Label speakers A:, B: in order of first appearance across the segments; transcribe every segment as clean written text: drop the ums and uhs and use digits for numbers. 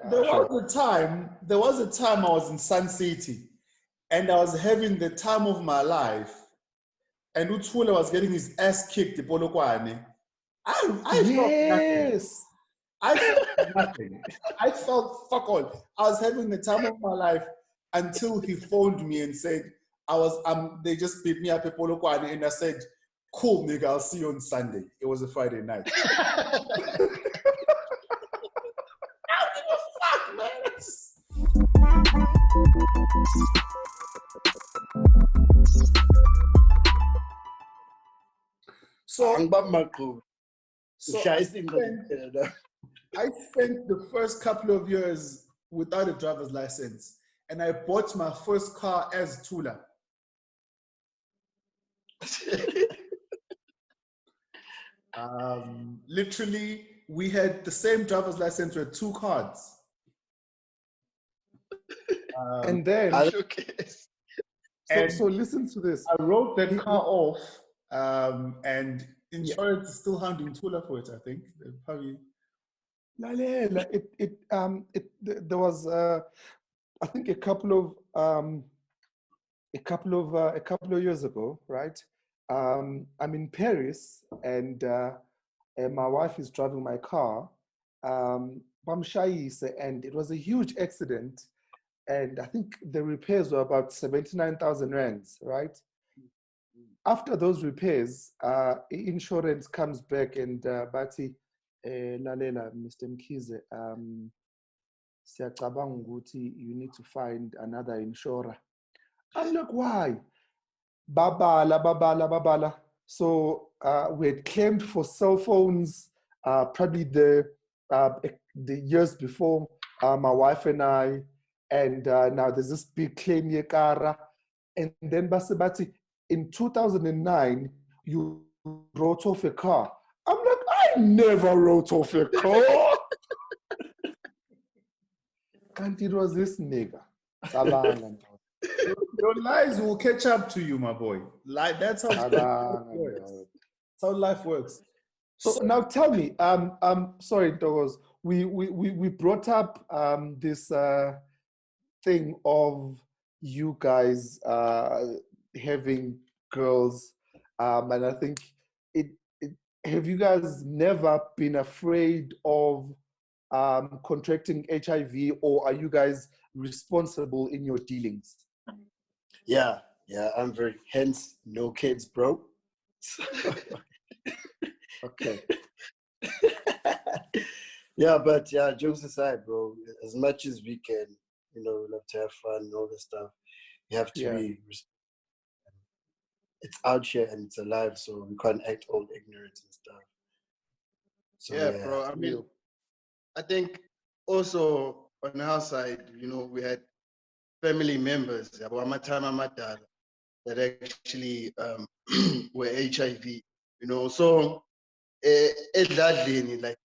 A: There was a time I was in Sun City and I was having the time of my life, and Uthula was getting his ass kicked in Polokwane. I felt nothing. I felt nothing. I felt fuck all. I was having the time of my life until he phoned me and said, they just beat me up at Polokwane, and I said, cool, nigga, I'll see you on Sunday. It was a Friday night. Fuck, man. So I spent the first couple of years without a driver's license, and I bought my first car as Tula. Literally, we had the same driver's license with 2 cards.
B: And then, so listen to this.
A: I wrote that car off, and insurance is still hounding Tula for it, I think. Probably.
B: There was, I think, a couple of years ago, right? I'm in Paris, and my wife is driving my car, and it was a huge accident, and I think the repairs were about 79,000 rands, right? After those repairs, insurance comes back and Bati, Lalela, Mr. Mkize, siyacabanga ukuthi you need to find another insurer. I'm like, why? Babala. So we had claimed for cell phones, probably the years before, my wife and I, and now there's this big claim yekara. And then Basibati, in 2009, you wrote off a car. I'm like, I never wrote off a car. And it was this nigga.
A: Your lies will catch up to you, my boy. Like that's how life works. That's how life works.
B: So now tell me, sorry, Dogos, we brought up this thing of you guys having girls, and I think have you guys never been afraid of contracting HIV, or are you guys responsible in your dealings?
C: Yeah, I'm hence no kids, bro.
B: Okay.
C: Yeah, but jokes aside, bro, as much as we can, we love to have fun and all this stuff, you have to be it's out here and it's alive, so we can't act all ignorant and stuff. So,
D: bro, I mean, I think also on our side, we had family members that actually were HIV, so like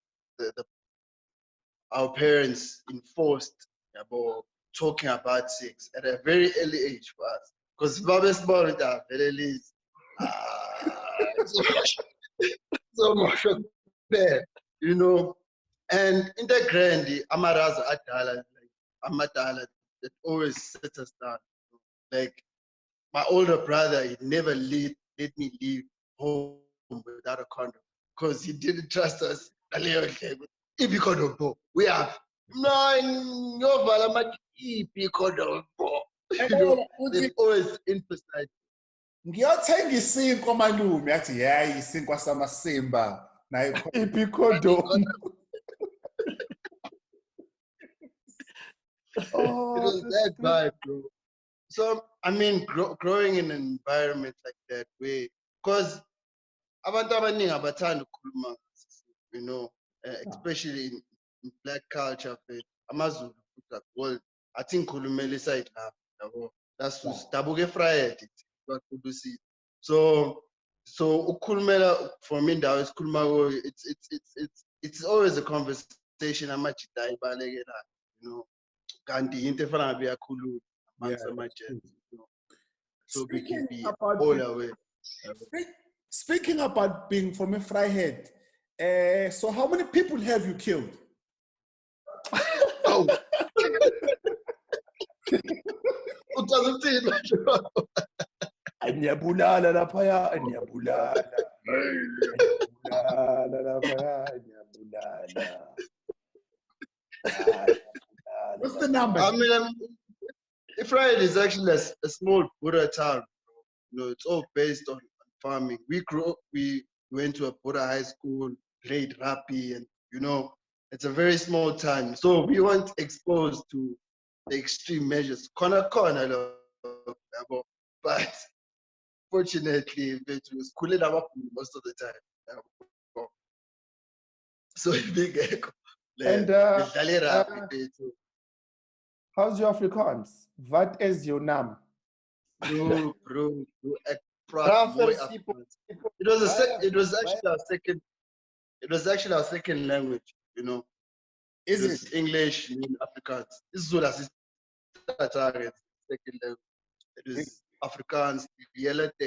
D: our parents enforced about talking about sex at a very early age for us, because Baba's born at very least so much there, and in the grand Amaraza Adala, Amadala, that always set us down. Like my older brother, he never let me leave home without a condom, because he didn't trust us. If you condom, we have no, if you condom, they always emphasize.
A: Ngiyothenga isinkwa malume athi isinkwa samasimba nayo
B: ipikondom.
D: It was that vibe, bro. So I mean, growing in an environment like that way, because abantu abaningi abathanda ukukhuluma, especially in black culture, amaZulu, well, I think khulumela side lapho, that's dabuke Friday. So ukhulumela for me now is it's always a conversation amajida ibalekela, kanti into efana ngabiyakhuluma amongst amajida, so we can be all away.
A: Speaking about being from a Fryhead, so how many people have you killed?
D: Awu. Ucaza ukuthini manje?
B: Anyabulala laphaya, anyabulala. Anyabulala laphaya, anyabulala.
A: What's the number?
D: I mean, Israel is actually a small Buddha town. You know, it's all based on farming. We went to a Buddha high school, played rugby, and you know, it's a very small town. So we weren't exposed to the extreme measures. Corner, but fortunately, it was cooling up most of the time. So big echo.
B: And how's your Afrikaans? What is your name?
D: Bro, it was actually our second language, you know.
A: Is
D: it was English and Afrikaans. This is what I started second language. It was Afrikaans, dialect.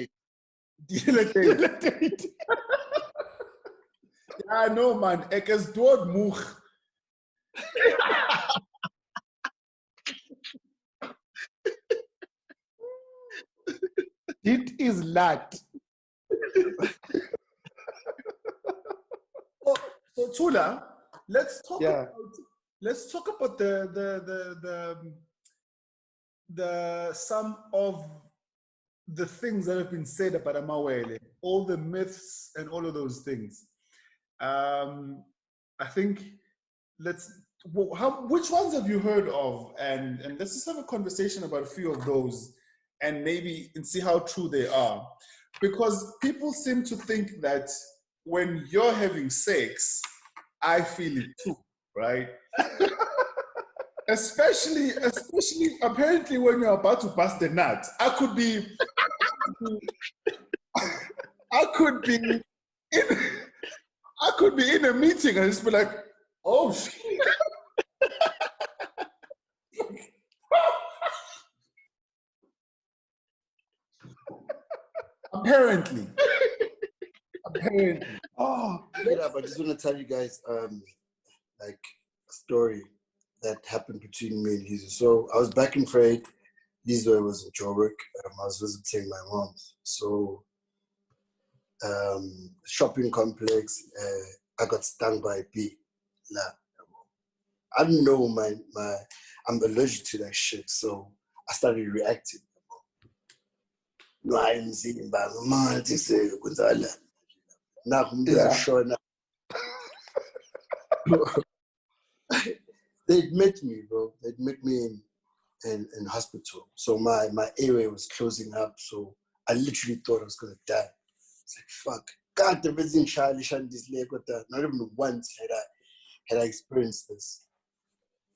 A: I know, man. Ek is doodmoeg.
B: It is lat.
A: So Tula, let's talk
B: Yeah.
A: about the some of the things that have been said about Amawele, all the myths and all of those things. I think which ones have you heard of? And let's just have a conversation about a few of those and see how true they are. Because people seem to think that when you're having sex, I feel it too, right? especially apparently when you're about to bust the nut. I could be in a meeting and just be like, oh shit. Apparently.
C: Oh, yeah, but I just want to tell you guys, like a story that happened between me and Lizo. So I was back in Freight. Lizo was in Joburg. I was visiting my mom. So, shopping complex. I got stung by a bee. I don't know I'm allergic to that shit. So I started reacting. No, I'm seeing by my mom to say, now I'm sure now. They admit me, bro. They admit me in hospital. So my airway was closing up. So I literally thought I was gonna die. It's like fuck. God, the reason this leg with that. Not even once had I experienced this.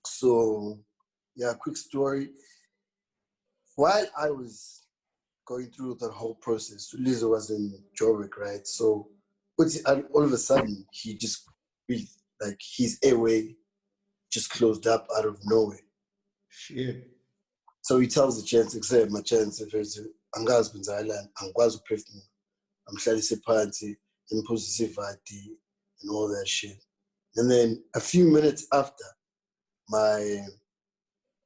C: So yeah, quick story. While I was going through the whole process, Lizo was in Joburg, right? So all of a sudden he just breathed, like his airway just closed up out of nowhere.
A: Shit.
C: So he tells the chance, except my chance if it's angazi kwenzakala, angikwazi ukuphefumula, amhlalise phansi, imphuzise ivati and all that shit. And then a few minutes after, my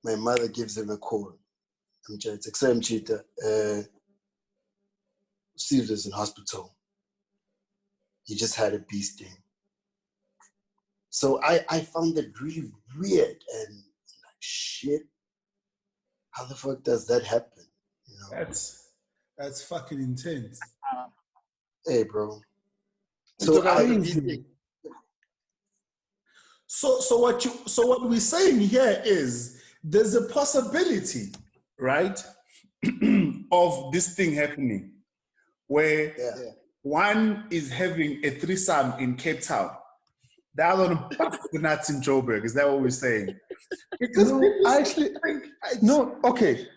C: mother gives him a call. It's except Chita, Steve is in hospital. He just had a bee sting. So I found it really weird and like, shit, how the fuck does that happen? You know?
A: That's fucking intense.
C: Hey, bro.
A: So what we're saying here is there's a possibility, right, of this thing happening where one is having a threesome in Cape Town. The other one busts the nuts in Joburg. Is that what we're saying? Because
B: okay.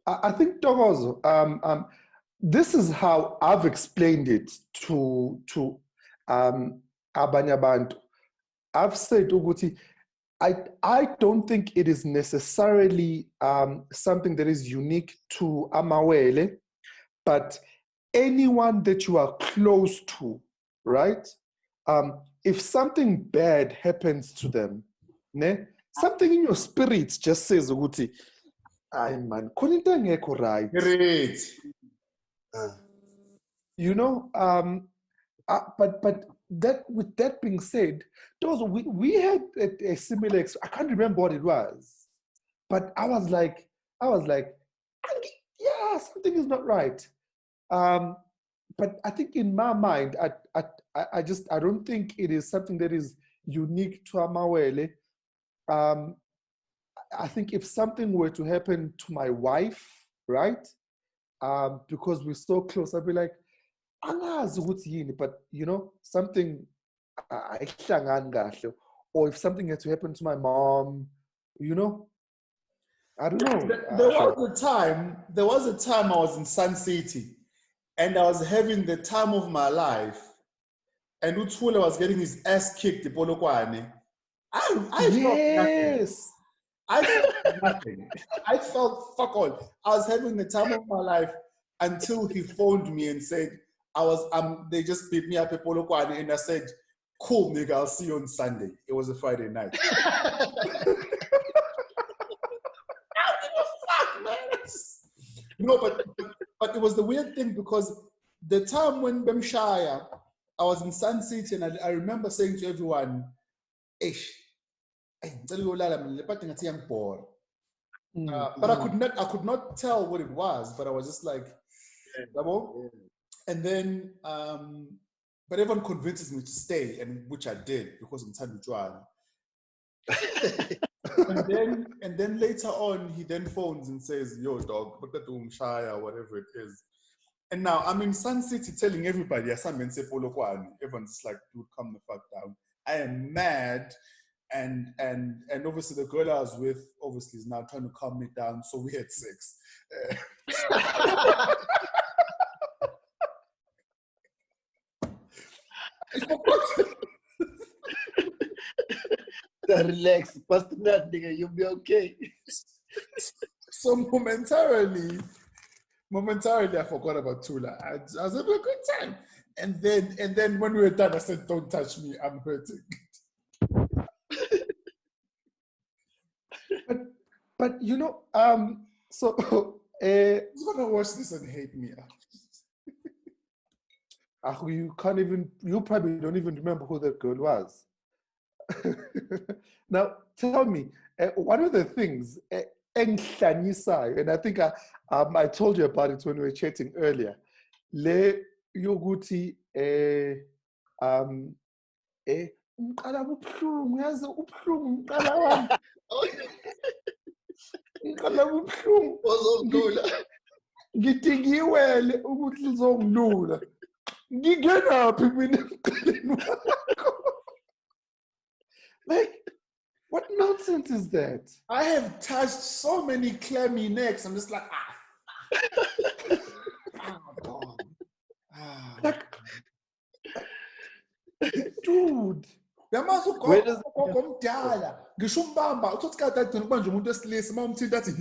B: I think Togozo, this is how I've explained it to abanye abantu. I've said, Uguti, I don't think it is necessarily something that is unique to Amawele, but anyone that you are close to, right? If something bad happens to them, something in your spirit just says ukuthi, ay man, khona into engekho right.
A: Great.
B: You know, but that, with that being said, we had a similar. I can't remember what it was, but I was like, yeah, something is not right. But I think in my mind, I don't think it is something that is unique to Amawele. I think if something were to happen to my wife, right? Because we're so close, I'd be like, but you know, something, or if something had to happen to my mom, you know, I don't know.
A: There was a time I was in Sun City and I was having the time of my life, and Uthula was getting his ass kicked, Polokwane. I
B: Yes.
A: felt nothing. I felt fuck all. I was having the time of my life until he phoned me and said, they just beat me up at Polokwane, and I said, cool, nigga, I'll see you on Sunday. It was a Friday night. No, but it was the weird thing, because the time when Bemshaya, I was in Sun City, and I remember saying to everyone, ish, but I could not tell what it was, but I was just like, double. And then, but everyone convinces me to stay, and which I did, because I'm Tandujuan. and then later on, he then phones and says, yo, dog, or whatever it is. And now I'm in Sun City telling everybody, everyone's just like, dude, calm the fuck down. I am mad. And obviously the girl I was with obviously is now trying to calm me down, so we had sex.
C: Relax, bust the nut, nigga, you'll be okay.
A: So momentarily, I forgot about Tula. I was having a good time. And then when we were done, I said, don't touch me, I'm hurting.
B: But you know, so
A: who's gonna watch this and hate me?
B: You probably don't even remember who that girl was. Now, tell me, one of the things, and I think I told you about it when we were chatting earlier. Le yoguti umqala bubuhlungu, yazi ubuhlungu umqala wami. Umqala bubuhlungu.
D: Ozongilula.
B: Ngithi ngiwele ukuthi lizongilula. Ngingenaphi mina emqaleni wakho? Like, what nonsense is that?
A: I have touched so many clammy necks. I'm just like, God.
B: Like, dude.
A: Where does ngisho umbamba uthi kade adini kubanje umuntu wesilisa mawumthinta athi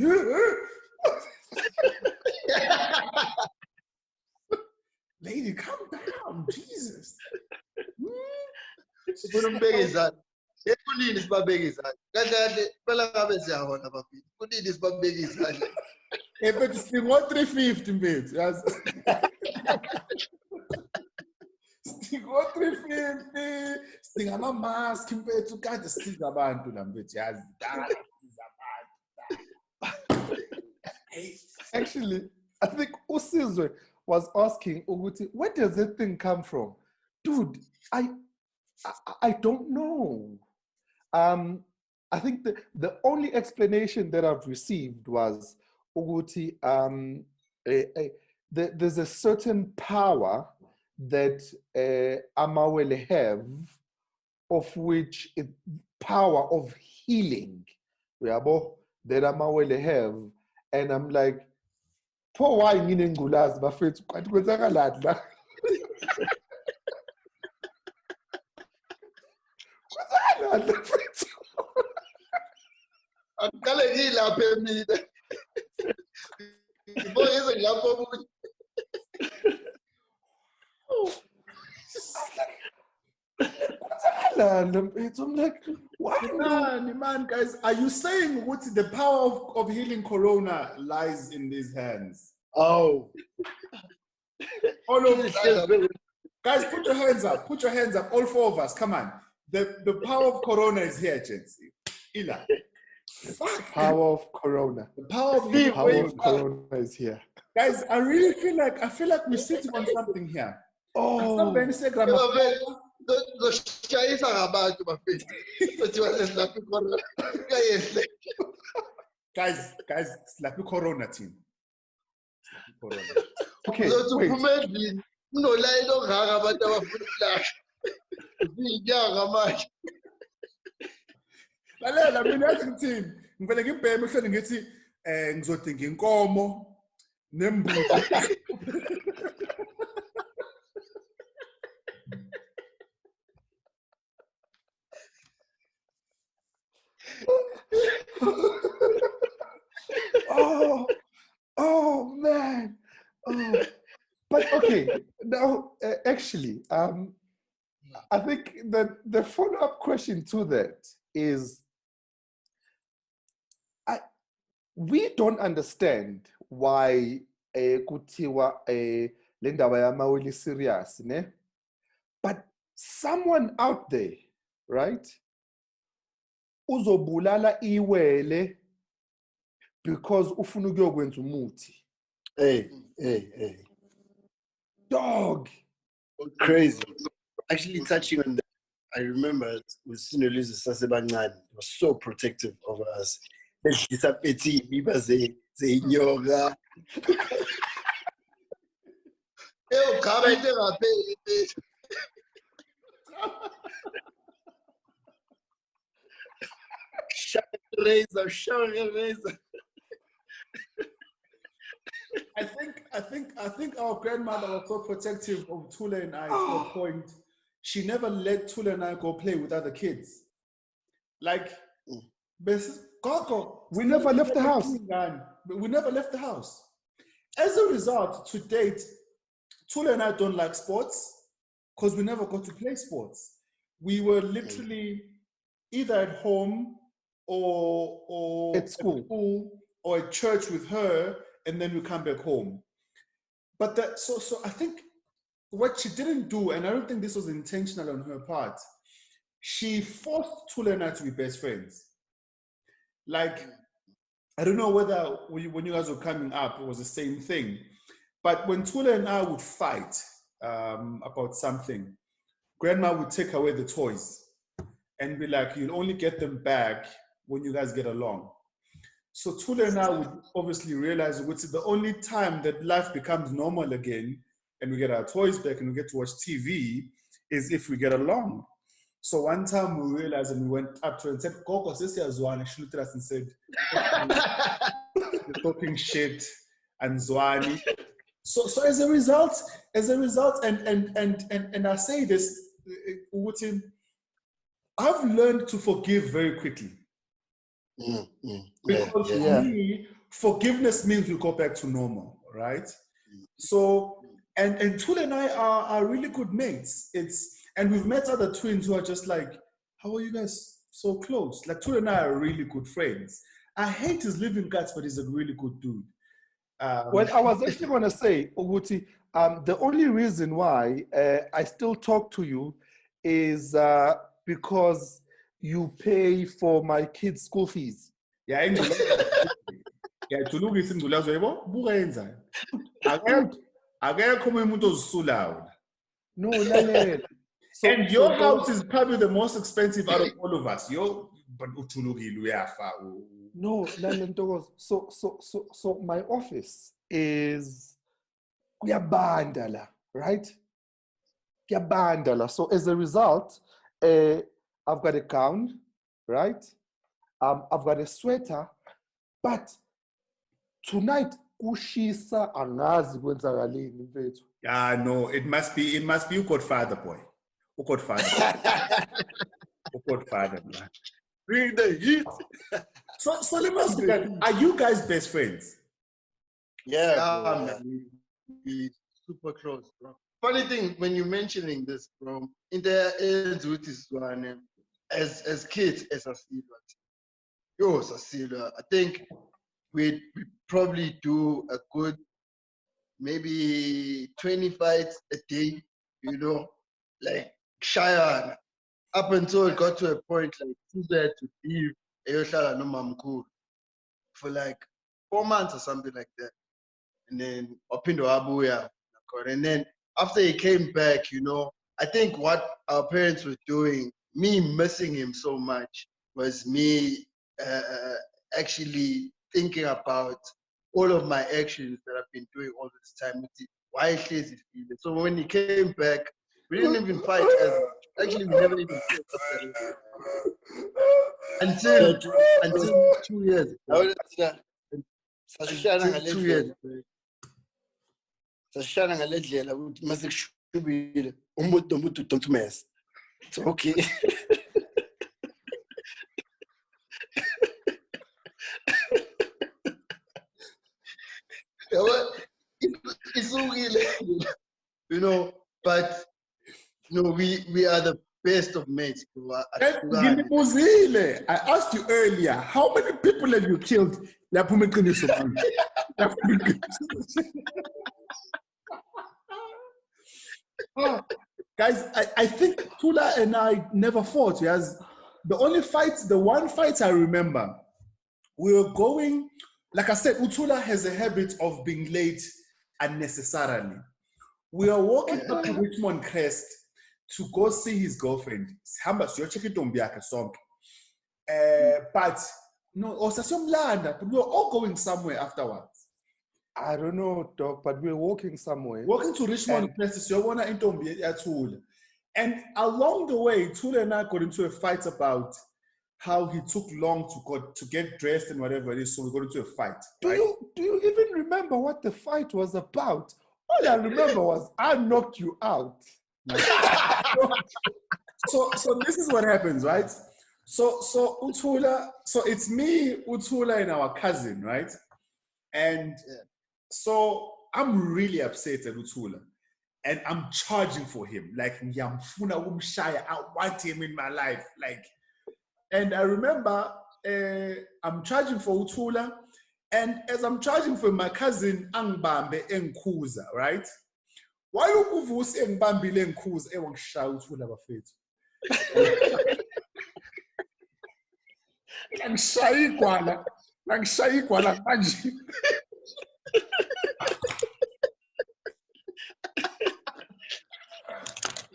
A: lady, calm down, Jesus.
D: Sifuna umbeke izandla. Ekulini sibabeke izandla. Kahle phela ngabe siyahona bafiki. Kulini sibabeke izandla.
A: But stingo 350 mfethu, yazi. Stingo 350, stinga ama-mask mfethu, kade siza abantu la mfethu, yazi.
B: Actually, I think Usizwe was asking Uguti, where does that thing come from? Dude, I don't know. I think the only explanation that I've received was Uguti, there's a certain power that Amawele have, of which power of healing, that Amawele have, and I'm like, poor why ngine ngulazi bafethu kanti kwenzakalani la? Kwenzakalani la mfethu?
D: Akukale ngilapha mina. Iboyeze ngilapha ukuthi.
B: Kwenzakalani la mfethu? I'm like,
A: Man, guys, are you saying what the power of healing corona lies in these hands?
C: Oh.
A: All of guys, put your hands up. Put your hands up. All four of us. Come on. The power of corona is here, gents. Ila. Fuck.
B: Power of corona.
A: The power of
B: corona is here.
A: Guys, I really feel like we're sitting on something here.
B: Oh.
A: Guys, it's like the corona team. Corona.
B: Okay, wait.
A: Lalela mina ngithini ngivele ngibheme ehlweni ngithi ngizodinga inkomo nembuzi.
B: Oh man. Oh. But okay, now actually, I think that the follow-up question to that is, we don't understand why kuthiwa le ndaba yamawele serious, ne? But someone out there, right? Uzobulala iwele because ufuna ukuyokwenza umuthi.
C: Hey.
B: Dog.
C: Crazy. Actually, touching on that, I remember with Sinolisa Sasebancane, he was so protective of us. Razor.
A: I think our grandmother was so protective of Tula and I to a point. She never let Tula and I go play with other kids. Like,
B: we never left the house.
A: We never left the house. As a result, to date, Tula and I don't like sports because we never got to play sports. We were literally either at home or
B: at school
A: or at church with her, and then we come back home. But so I think what she didn't do, and I don't think this was intentional on her part, she forced Tula and I to be best friends. Like, I don't know whether when you guys were coming up, it was the same thing. But when Tula and I would fight about something, Grandma would take away the toys and be like, you'll only get them back when you guys get along. So Tula and I would obviously realize it's the only time that life becomes normal again and we get our toys back and we get to watch TV is if we get along. So one time we realized and we went up to her and said, Koko, she looked at us and said, you're talking shit and Zwani. So as a result, and I say this, I've learned to forgive very quickly. Because for me, forgiveness means we go back to normal, right? So, and Tula and I are really good mates. And we've met other twins who are just like, how are you guys so close? Like Tula and I are really good friends. I hate his living guts, but he's a really good dude.
B: Well, I was actually going to say, Uguti, the only reason why I still talk to you is because you pay for my kids' school fees.
A: Yeah, to look at
B: No,
A: so, and your house is probably the most expensive out of all of us. No,
B: so my office is Yabandala, right? Yabandala. So as a result, I've got a gown, right? I've got a sweater, but tonight kushisa angazi kwenzakaleni mfethu.
A: Yeah, no, it must be you Godfather boy. You Godfather. You Godfather, man.
C: Bring the heat.
A: So let me ask you guys, are you guys best friends?
C: Yeah.
D: We super close, bro. Funny thing, when you're mentioning this, bro, in the ends with this one,
C: as kids, as Sasilwa, I think we probably do a good maybe 20 fights a day, you know, like Shayan. Up until it got to a point like too bad to leave Eyohlala nomamkhulu for like 4 months or something like that. And then Opindo Abuya. And then after he came back, you know, I think what our parents were doing, me missing him so much, was me actually thinking about all of my actions that I've been doing all this time. Why is he feeling? So when he came back, we didn't even fight as much. Actually, we never even fought after it. Until 2 years. Until 2 years. Sashana ngaledlela ukuthi mase kushubile umuntu don't mess. It's okay. It's okay, you know, but you know, we are the best of mates.
A: I asked you earlier, how many people have you killed? Oh, guys, I think Tula and I never fought. Yes, the one fight I remember, we were going, like I said, Utula has a habit of being late unnecessarily. We are walking up to Richmond Crest to go see his girlfriend. But no, but we were all going somewhere afterwards.
B: I don't know, Doc, but we're walking somewhere.
A: Walking to Richmond Crest, and along the way, Tula and I got into a fight about how he took long to get dressed and whatever it is, so we got into a fight. Right?
B: Do you even remember what the fight was about? All I remember was I knocked you out.
A: So this is what happens, right? So Utula, so it's me, Utula, and our cousin, right? And so I'm really upset at Utula, and I'm charging for him. Like, I want him in my life. Like, and I remember I'm charging for Utula, and as I'm charging for my cousin, Angbambe Nkhuza, right? Why you move Ngbambile Nkhuza ewangishaya Utula bafethu? Ngishaya igwala manje.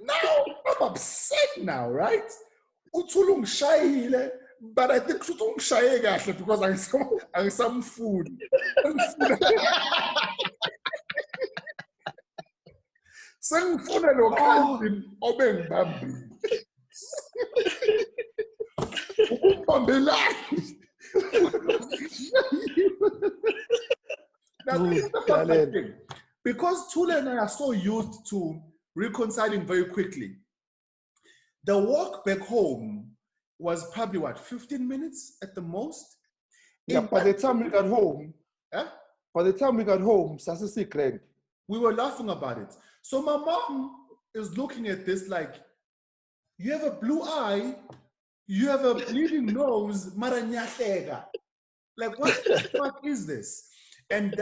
A: Now I'm upset now, right? Utula ungishayile, but I think uthi ungishaye kahle because angisamfuni. Sengifuna lo cousin obengibambile. Ubambelani. Now, this is the funny thing. Because Tula and I are so used to reconciling very quickly, the walk back home was probably, 15 minutes at the most?
B: Yeah, by the time we got home, Sassi Craig.
A: We were laughing about it. So my mom is looking at this like, you have a blue eye, you have a bleeding nose, maranyasega. Like, what the fuck is this? And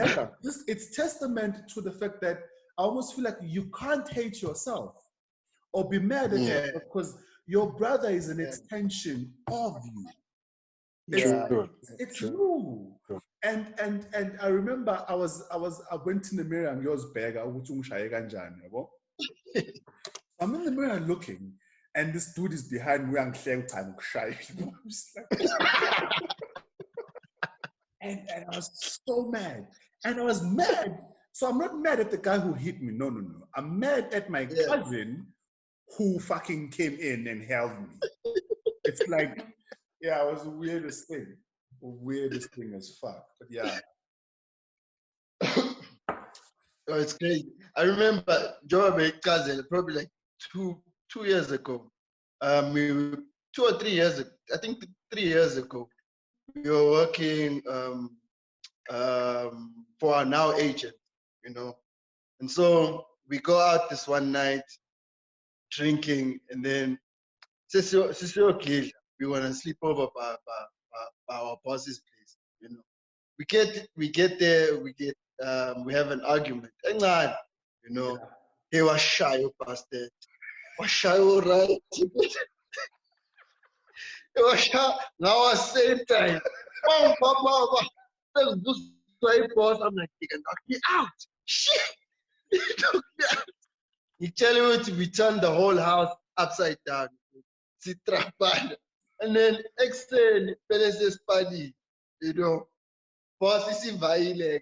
A: it's testament to the fact that I almost feel like you can't hate yourself or be mad at yourself because your brother is an extension of you. It's you. And I remember I went in the mirror and yours bag. I'm in the mirror looking, and this dude is behind me and and I was so mad. And I was mad. So I'm not mad at the guy who hit me. No. I'm mad at my cousin who fucking came in and held me. It's like, it was the weirdest thing. The weirdest thing as fuck. But yeah.
C: Oh, it's crazy. I remember Joe cousin probably like two years ago. 2 or 3 years ago. I think 3 years ago. We were working for our now agent, you know. And so we go out this one night drinking, and then
D: sisiyogidla, we want to sleep over by our boss's place, you know. We get there, we have an argument. Encane, you know, he was shy, bastard. Was shy, all right. He was shy. Now at the same time, this boss, I'm like, he can knock me out. Shit, he knocked me out. He tell you to return the whole house upside down. And then extend Pele's party, you know. Boss is in Vaile,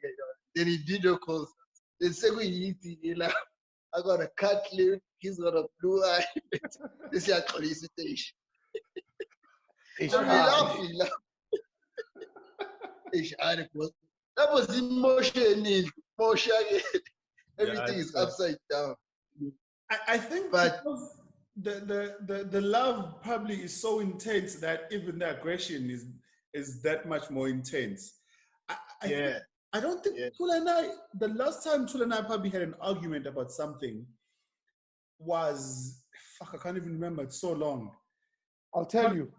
D: then he video calls. Then say we eat, I got a cut lip, he's got a blue eye. This is a solicitation. We laugh. That was emotional. Everything is upside down.
A: I think, but the love probably is so intense that even the aggression is that much more intense. I don't think Tula and I, the last time Tula and I probably had an argument about something was, I can't even remember, it's so long.
B: I'll tell you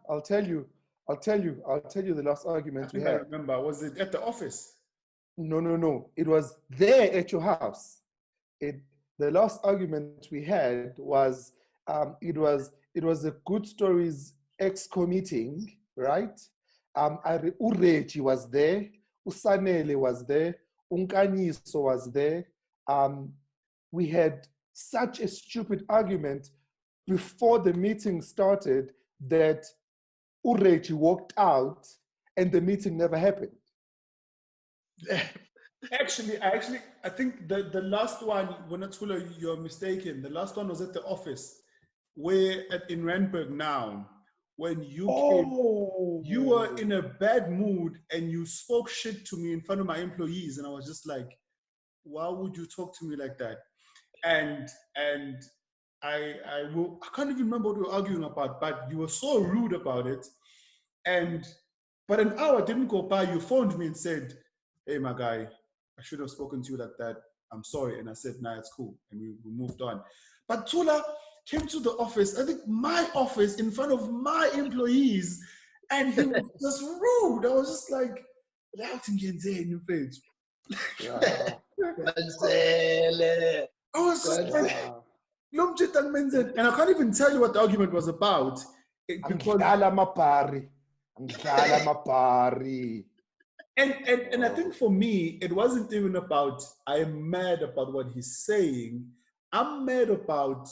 B: the last argument we had.
A: I remember, was it at the office?
B: No. It was there at your house. The last argument we had was, it was a Good Stories Exco meeting, right? Ureji was there, Usanele was there, Unkaniso was there. We had such a stupid argument before the meeting started that Ureji walked out and the meeting never happened.
A: Actually, I think the last one, Bonatula, you're mistaken. The last one was at the office, where in Randburg now, when you came, you were in a bad mood and you spoke shit to me in front of my employees, and I was just like, why would you talk to me like that? And I can't even remember what we were arguing about, but you were so rude about it. But an hour didn't go by, you phoned me and said, hey, my guy, I should have spoken to you like that. I'm sorry. And I said, nah, it's cool. And we moved on. But Tula came to the office, I think my office, in front of my employees, and he was just rude. I was just like, I was just like, and I can't even tell you what the argument was about. And I think for me, it wasn't even about, I am mad about what he's saying. I'm mad about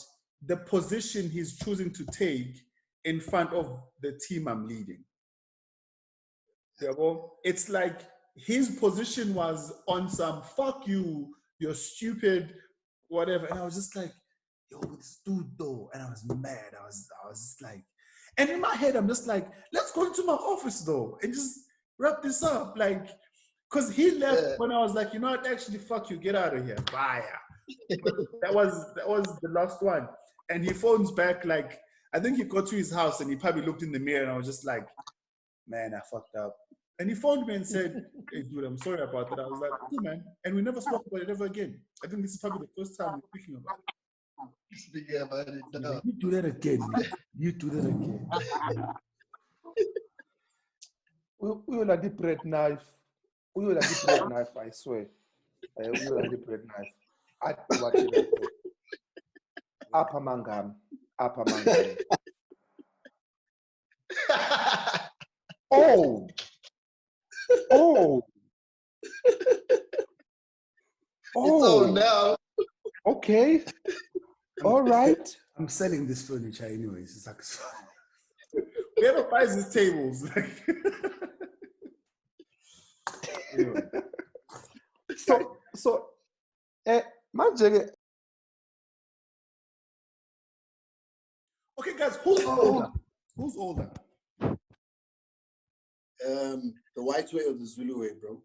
A: the position he's choosing to take in front of the team I'm leading. It's like his position was on some, fuck you, you're stupid, whatever. And I was just like, yo, this dude though. And I was mad. I was just like, and in my head, I'm just like, let's go into my office though and just wrap this up. Like, because he left when I was like, you know what, actually, fuck you, get out of here. Bye. That was the last one. And he phones back, like, I think he got to his house and he probably looked in the mirror and I was just like, man, I fucked up. And he phoned me and said, hey, dude, I'm sorry about that. I was like, okay, man. And we never spoke about it ever again. I think this is probably the first time we're speaking about it.
D: Speaking about it now.
A: You do that again, man. You do that again.
B: We will have the bread knife. We will have the bread knife, I swear. We will have the bread knife. Upper mangam. Oh.
D: It's all now.
B: Okay. All right.
A: I'm selling this furniture anyways. It's like, it's fine. Whoever buys these tables. Anyway.
B: So, manje.
A: Okay, guys, who's older? Who's older?
C: The white way or the Zulu way, bro?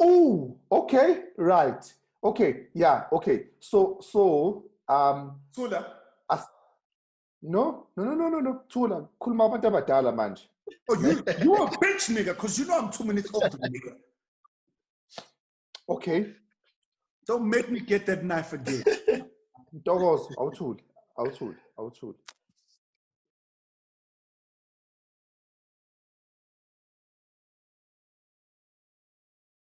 B: Oh, okay, right. Okay, yeah, okay. So,
A: Tula.
B: No. Tula. Kulma abantu abadala manje.
A: Oh, you're a bitch, nigga, because you know I'm 2 minutes older, nigga.
B: Okay.
A: Don't make me get that knife again.
B: Doggos, I'll tool.